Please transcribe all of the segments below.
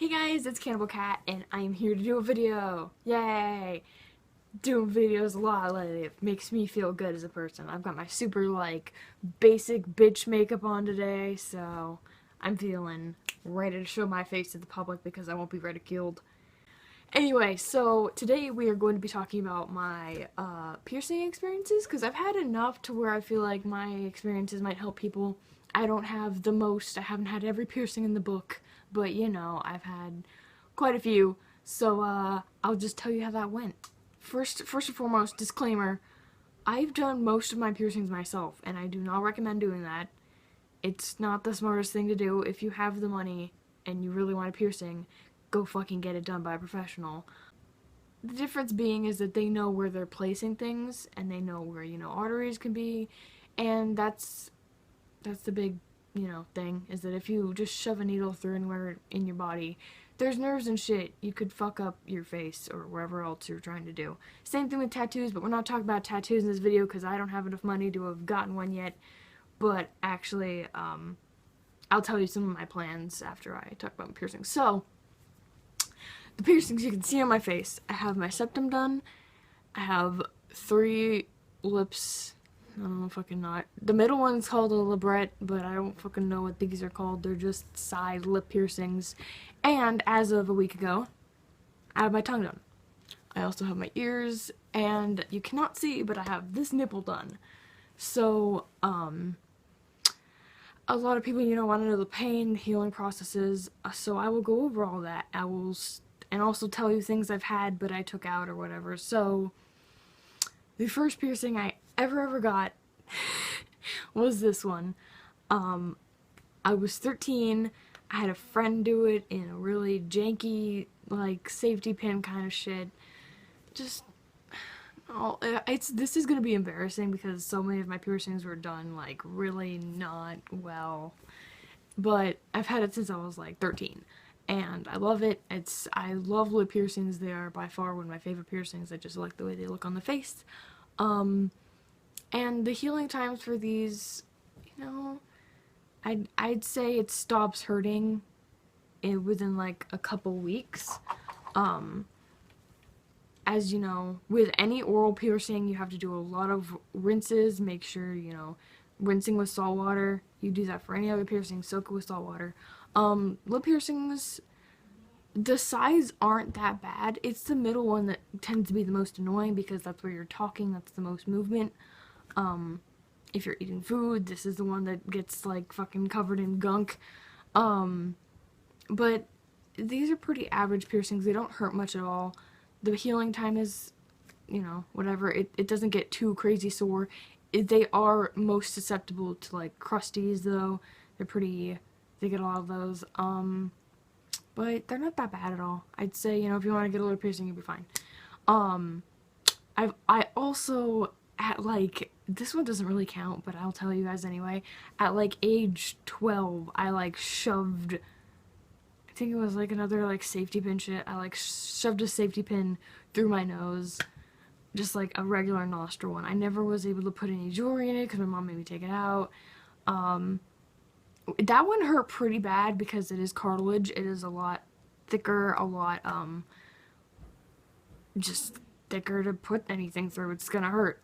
Hey guys, it's Cannibal Cat, and I am here to do a video. Yay! Doing videos a lot lately. It makes me feel good as a person. I've got my super, basic bitch makeup on today, so I'm feeling ready to show my face to the public because I won't be ridiculed. Anyway, so today we are going to be talking about my piercing experiences because I've had enough to where I feel like my experiences might help people. I don't have the most, I haven't had every piercing in the book, but I've had quite a few. So I'll just tell you how that went. First and foremost, disclaimer, I've done most of my piercings myself, and I do not recommend doing that. It's not the smartest thing to do. If you have the money and you really want a piercing, go fucking get it done by a professional. The difference being is that they know where they're placing things, and they know where, arteries can be, and that's the big, thing, is that if you just shove a needle through anywhere in your body, there's nerves and shit. You could fuck up your face or wherever else you're trying to do. Same thing with tattoos, but we're not talking about tattoos in this video because I don't have enough money to have gotten one yet. But actually, I'll tell you some of my plans after I talk about piercings. So, the piercings you can see on my face. I have my septum done. I have 3 lips. I don't fucking know. The middle one's called a labret, but I don't fucking know what these are called. They're just side lip piercings. And as of a week ago, I have my tongue done. I also have my ears, and you cannot see, but I have this nipple done. So, a lot of people, want to know the pain, the healing processes, so I will go over all that. And also tell you things I've had but I took out or whatever. So, the first piercing I ever got was this one. I was 13. I had a friend do it in a really janky, safety pin kind of shit. Just, this is gonna be embarrassing because so many of my piercings were done, really not well. But I've had it since I was, 13. And I love it. I love lip piercings. They are by far one of my favorite piercings. I just like the way they look on the face. And the healing times for these, I'd say it stops hurting within a couple weeks. As you know, with any oral piercing, you have to do a lot of rinses. Make sure, rinsing with salt water. You do that for any other piercing, soak it with salt water. Lip piercings, the sides aren't that bad. It's the middle one that tends to be the most annoying because that's where you're talking, that's the most movement. If you're eating food, this is the one that gets fucking covered in gunk. But these are pretty average piercings. They don't hurt much at all. The healing time is, whatever. It doesn't get too crazy sore. They are most susceptible to crusties though. They get a lot of those. But they're not that bad at all. I'd say, if you want to get a little piercing, you'll be fine. I also, at this one doesn't really count, but I'll tell you guys anyway. At age 12, I shoved, I think it was another safety pin shit. I shoved a safety pin through my nose, just a regular nostril one. I never was able to put any jewelry in it because my mom made me take it out. That one hurt pretty bad because it is cartilage. It is a lot thicker, a lot, just thicker to put anything through. It's gonna hurt.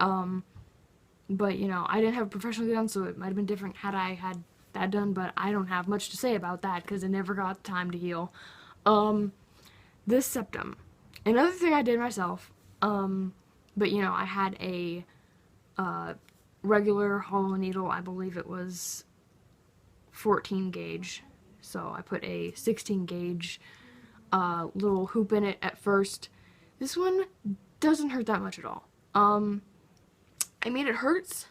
But, I didn't have a professional done, so it might have been different had I had that done, but I don't have much to say about that because it never got time to heal. This septum. Another thing I did myself, but, I had a, regular hollow needle. I believe it was 14 gauge, so I put a 16 gauge little hoop in it at first. This one doesn't hurt that much at all. I mean, it hurts,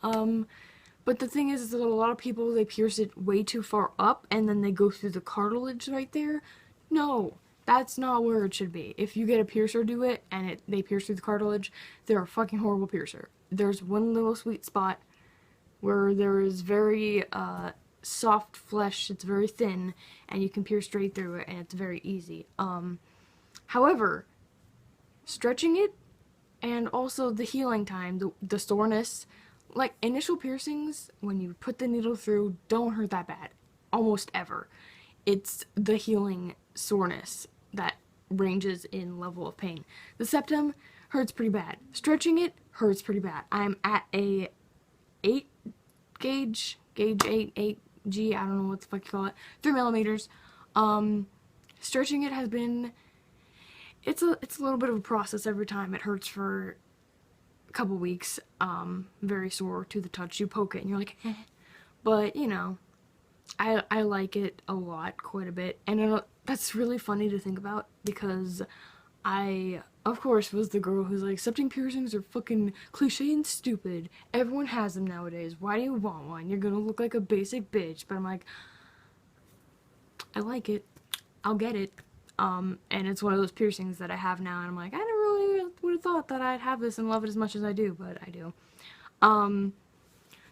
but the thing is that a lot of people, they pierce it way too far up and then they go through the cartilage right there. No, that's not where it should be. If you get a piercer do it and they pierce through the cartilage, they're a fucking horrible piercer. There's one little sweet spot where there is very soft flesh. It's very thin and you can pierce straight through it and it's very easy. However, stretching it and also the healing time, the soreness, initial piercings, when you put the needle through, don't hurt that bad, almost ever. It's the healing soreness that ranges in level of pain. The septum hurts pretty bad. Stretching it hurts pretty bad. I'm at a 8 gauge 8G, I don't know what the fuck you call it, 3 millimeters. Stretching it has been, it's a little bit of a process every time. It hurts for a couple weeks, very sore to the touch. You poke it and you're like, eh. But, you know, I like it a lot, quite a bit, and that's really funny to think about, because I, of course, was the girl who's like, septum piercings are fucking cliche and stupid. Everyone has them nowadays. Why do you want one? You're gonna look like a basic bitch. But I'm like, I like it. I'll get it. And it's one of those piercings that I have now, and I'm like, I never really would have thought that I'd have this and love it as much as I do, but I do.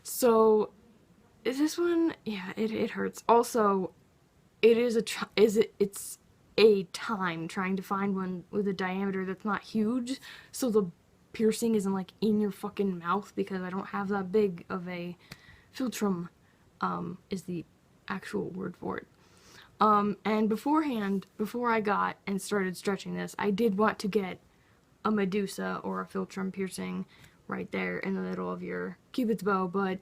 So this one, yeah, it hurts. Also, it's a time trying to find one with a diameter that's not huge, so the piercing isn't like in your fucking mouth, because I don't have that big of a philtrum, is the actual word for it. And beforehand, before I got and started stretching this, I did want to get a Medusa or a philtrum piercing right there in the middle of your Cupid's bow, but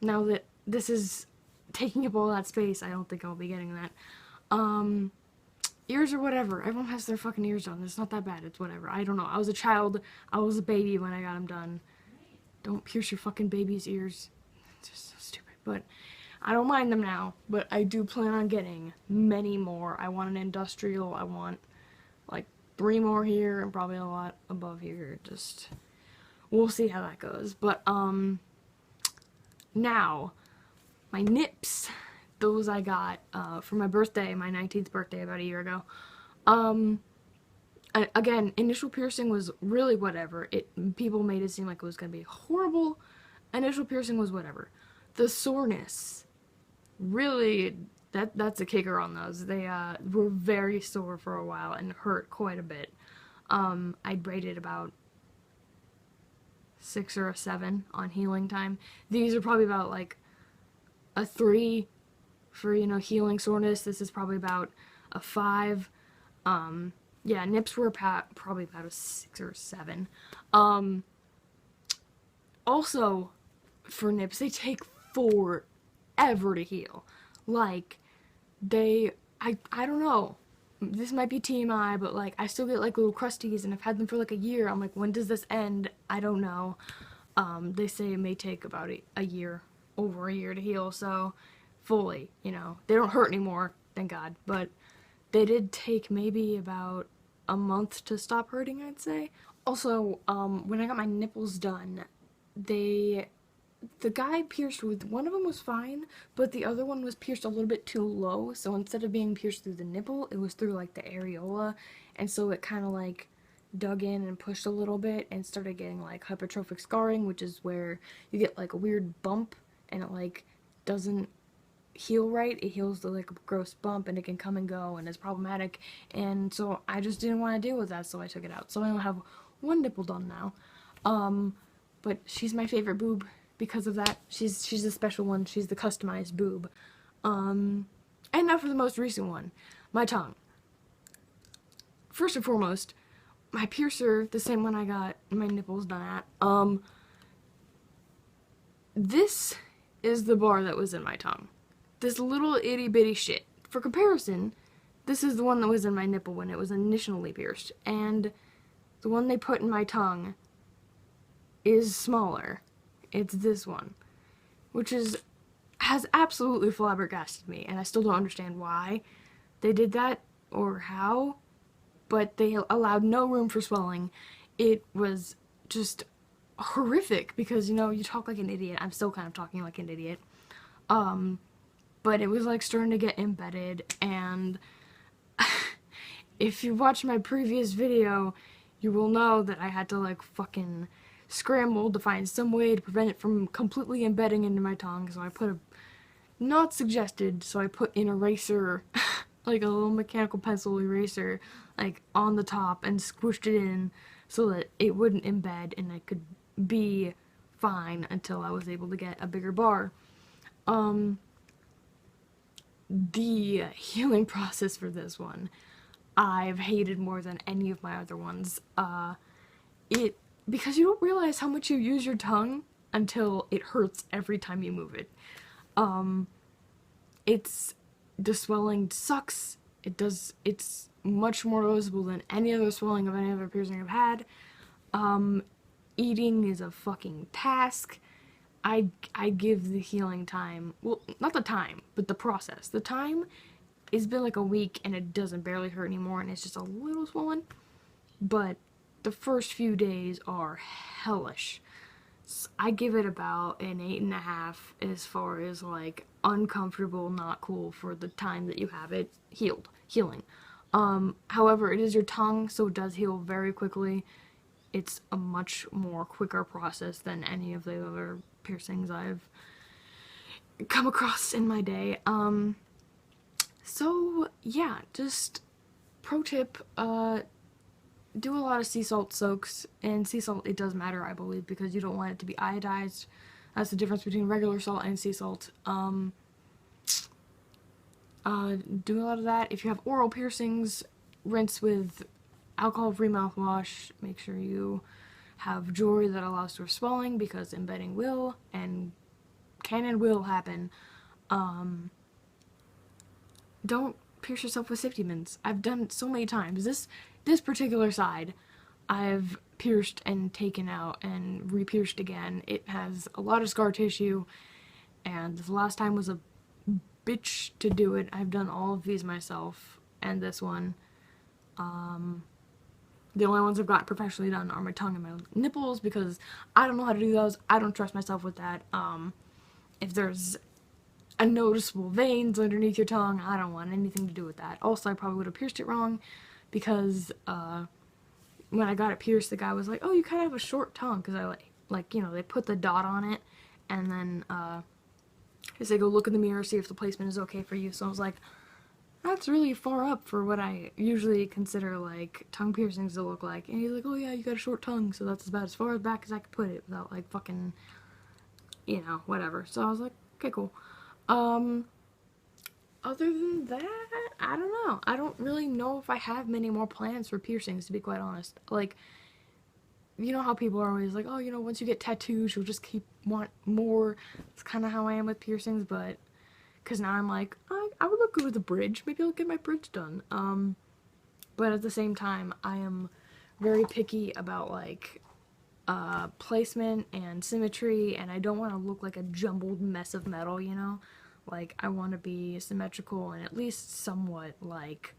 now that this is taking up all that space, I don't think I'll be getting that. Ears or whatever. Everyone has their fucking ears done. It's not that bad. It's whatever. I don't know. I was a child. I was a baby when I got them done. Don't pierce your fucking baby's ears. It's just so stupid. But I don't mind them now. But I do plan on getting many more. I want an industrial. I want like 3 more here and probably a lot above here. Just, we'll see how that goes. But, now, my nips, those I got for my birthday, my 19th birthday about a year ago. Again, initial piercing was really whatever. People made it seem like it was going to be horrible. Initial piercing was whatever. The soreness, really, that's a kicker on those. They were very sore for a while and hurt quite a bit. I braided about 6 or a 7 on healing time. These are probably about like a 3 for, you know, healing soreness. This is probably about a 5. Yeah, nips were probably about a 6 or a 7. Also, for nips, they take forever to heal. Like, I don't know. This might be TMI, but like, I still get like little crusties, and I've had them for like a year. I'm like, when does this end? I don't know. They say it may take about a year, over a year to heal, so fully, you know, they don't hurt anymore, thank God, but they did take maybe about a month to stop hurting, I'd say. Also, when I got my nipples done, the guy pierced with, one of them was fine, but the other one was pierced a little bit too low, so instead of being pierced through the nipple, it was through like the areola, and so it kind of like dug in and pushed a little bit and started getting like hypertrophic scarring, which is where you get like a weird bump and it like doesn't heal right. It heals the like a gross bump and it can come and go and it's problematic, and so I just didn't want to deal with that, so I took it out. So I only have one nipple done now, but she's my favorite boob because of that. She's a special one. She's the customized boob. And now for the most recent one, my tongue. First and foremost, my piercer, the same one I got my nipples done at, this is the bar that was in my tongue. This little itty bitty shit. For comparison, this is the one that was in my nipple when it was initially pierced, and the one they put in my tongue is smaller. It's this one, which has absolutely flabbergasted me, and I still don't understand why they did that or how, but they allowed no room for swelling. It was just horrific because, you know, you talk like an idiot. I'm still kind of talking like an idiot. But it was like starting to get embedded, and if you watched my previous video, you will know that I had to like fucking scramble to find some way to prevent it from completely embedding into my tongue, so I put not suggested, so I put an eraser, like a little mechanical pencil eraser, like on the top and squished it in so that it wouldn't embed and I could be fine until I was able to get a bigger bar. the healing process for this one, I've hated more than any of my other ones. Because you don't realize how much you use your tongue until it hurts every time you move it. It's the swelling sucks. It's much more noticeable than any other swelling of any other piercing I've had. Eating is a fucking task. I give the healing time, well, not the time, but the process. The time, it's been like a week and it doesn't barely hurt anymore and it's just a little swollen. But the first few days are hellish. I give it about an 8.5 as far as like uncomfortable, not cool for the time that you have it healing. However, it is your tongue, so it does heal very quickly. It's a much more quicker process than any of the other piercings I've come across in my day. So yeah, just pro tip, do a lot of sea salt soaks, and sea salt, it does matter, I believe, because you don't want it to be iodized. That's the difference between regular salt and sea salt. Do a lot of that. If you have oral piercings, rinse with alcohol-free mouthwash. Make sure you have jewelry that allows for swelling, because embedding will and can and will happen. Don't pierce yourself with safety pins. I've done it so many times. This particular side, I've pierced and taken out and re-pierced again. It has a lot of scar tissue, and the last time was a bitch to do it. I've done all of these myself, and this one. The only ones I've got professionally done are my tongue and my nipples, because I don't know how to do those. I don't trust myself with that. If there's a noticeable veins underneath your tongue, I don't want anything to do with that. Also, I probably would have pierced it wrong, because when I got it pierced, the guy was like, "Oh, you kind of have a short tongue," because I like you know, they put the dot on it, and then they say go look in the mirror, see if the placement is okay for you. So I was like, that's really far up for what I usually consider like tongue piercings to look like. And he's like, "Oh yeah, you got a short tongue, so that's about as far back as I could put it without like fucking, you know, whatever." So I was like, okay, cool. Other than that, I don't know. I don't really know if I have many more plans for piercings, to be quite honest. Like, you know how people are always like, "Oh, you know, once you get tattoos, you'll just want more." It's kind of how I am with piercings, but because now I'm like, I would look good with a bridge. Maybe I'll get my bridge done. But at the same time, I am very picky about like placement and symmetry, and I don't want to look like a jumbled mess of metal, you know? Like, I want to be symmetrical and at least somewhat like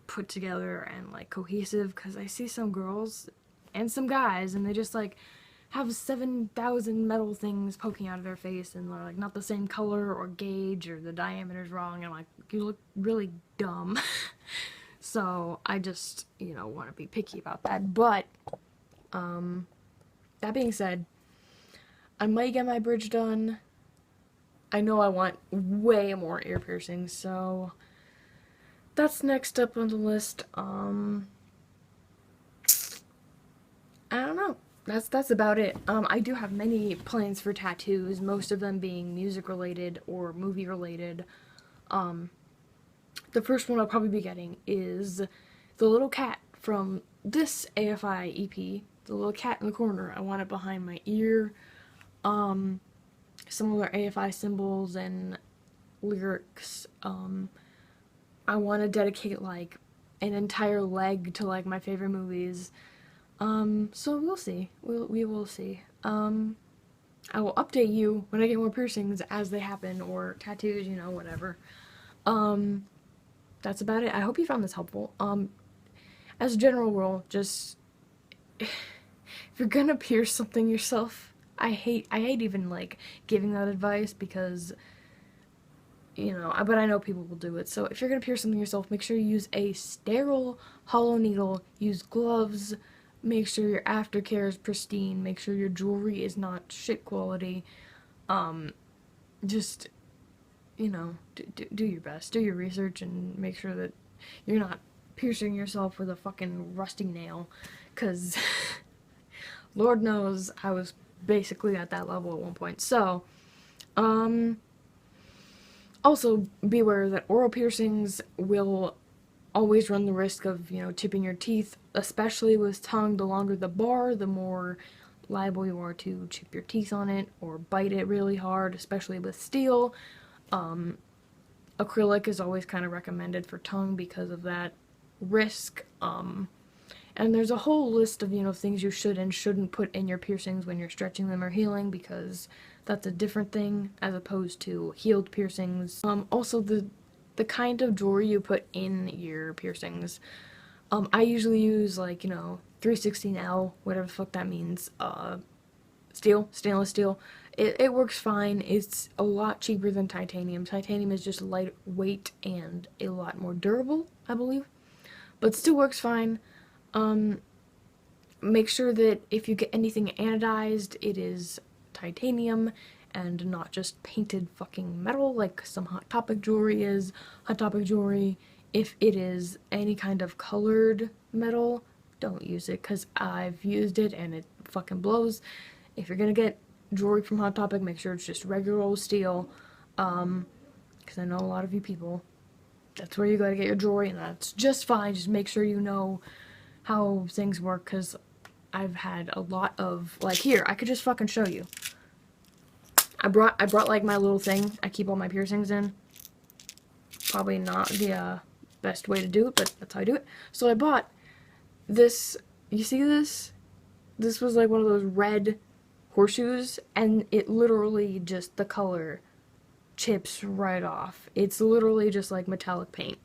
put together and like cohesive, because I see some girls and some guys and they just like have 7,000 metal things poking out of their face, and they're like not the same color or gauge, or the diameter's wrong, and I'm like, you look really dumb. So I just, you know, want to be picky about that. But that being said, I might get my bridge done. I know I want way more ear piercings, so that's next up on the list. I don't know. That's about it. I do have many plans for tattoos, most of them being music related or movie related. The first one I'll probably be getting is the little cat from this AFI EP. The little cat in the corner. I want it behind my ear. Some other AFI symbols and lyrics. I want to dedicate like an entire leg to like my favorite movies. So we'll see. We will see. I will update you when I get more piercings as they happen, or tattoos, you know, whatever. That's about it. I hope you found this helpful. As a general rule, just if you're gonna pierce something yourself, I hate even like giving that advice, because you know, but I know people will do it. So if you're gonna pierce something yourself, make sure you use a sterile hollow needle, use gloves, make sure your aftercare is pristine, make sure your jewelry is not shit quality. Just, you know, do your best, do your research, and make sure that you're not piercing yourself with a fucking rusty nail, because Lord knows I was basically at that level at one point. So, Also, beware that oral piercings will always run the risk of, chipping your teeth, especially with tongue. The longer the bar, the more liable you are to chip your teeth on it or bite it really hard, especially with steel. Acrylic is always kind of recommended for tongue because of that risk. And there's a whole list of, things you should and shouldn't put in your piercings when you're stretching them or healing, because that's a different thing as opposed to healed piercings. Also, the kind of jewelry you put in your piercings. I usually use, like, 316L, whatever the fuck that means. Stainless steel. It works fine. It's a lot cheaper than titanium. Titanium is just lightweight and a lot more durable, I believe. But still works fine. Make sure that if you get anything anodized, it is titanium and not just painted fucking metal like some Hot Topic jewelry is. Hot Topic jewelry, if it is any kind of colored metal, don't use it, because I've used it and it fucking blows. If you're gonna get jewelry from Hot Topic, make sure it's just regular old steel, because I know a lot of you people, that's where you gotta get your jewelry, and that's just fine. Just make sure you know how things work, because I've had a lot of, like, here, I could just fucking show you. I brought like my little thing I keep all my piercings in. Probably not the best way to do it, but that's how I do it. So I bought this, you see this? This was like one of those red horseshoes, and it literally just, the color chips right off. It's literally just like metallic paint.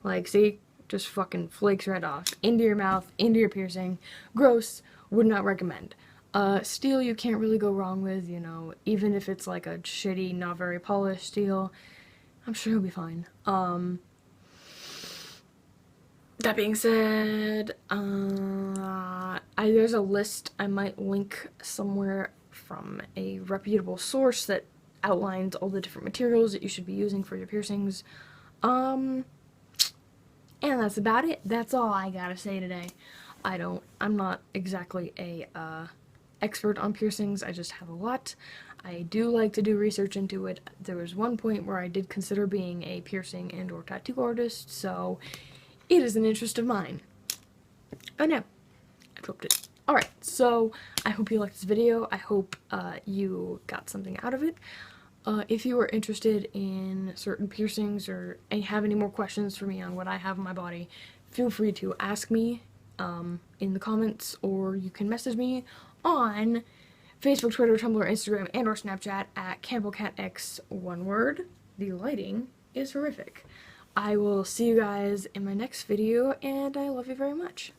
Like, see? Just fucking flakes right off. Into your mouth, into your piercing. Gross. Would not recommend. Steel you can't really go wrong with, even if it's like a shitty, not very polished steel. I'm sure you'll be fine. That being said, there's a list I might link somewhere from a reputable source that outlines all the different materials that you should be using for your piercings. And that's about it. That's all I gotta say today. I'm not exactly a expert on piercings. I just have a lot. I do like to do research into it. There was one point where I did consider being a piercing and or tattoo artist, so it is an interest of mine. Oh no, I dropped it. Alright, so I hope you liked this video. I hope you got something out of it. If you are interested in certain piercings or have any more questions for me on what I have on my body, feel free to ask me in the comments, or you can message me on Facebook, Twitter, Tumblr, Instagram, and or Snapchat at CannibleCatX, one word. The lighting is horrific. I will see you guys in my next video, and I love you very much.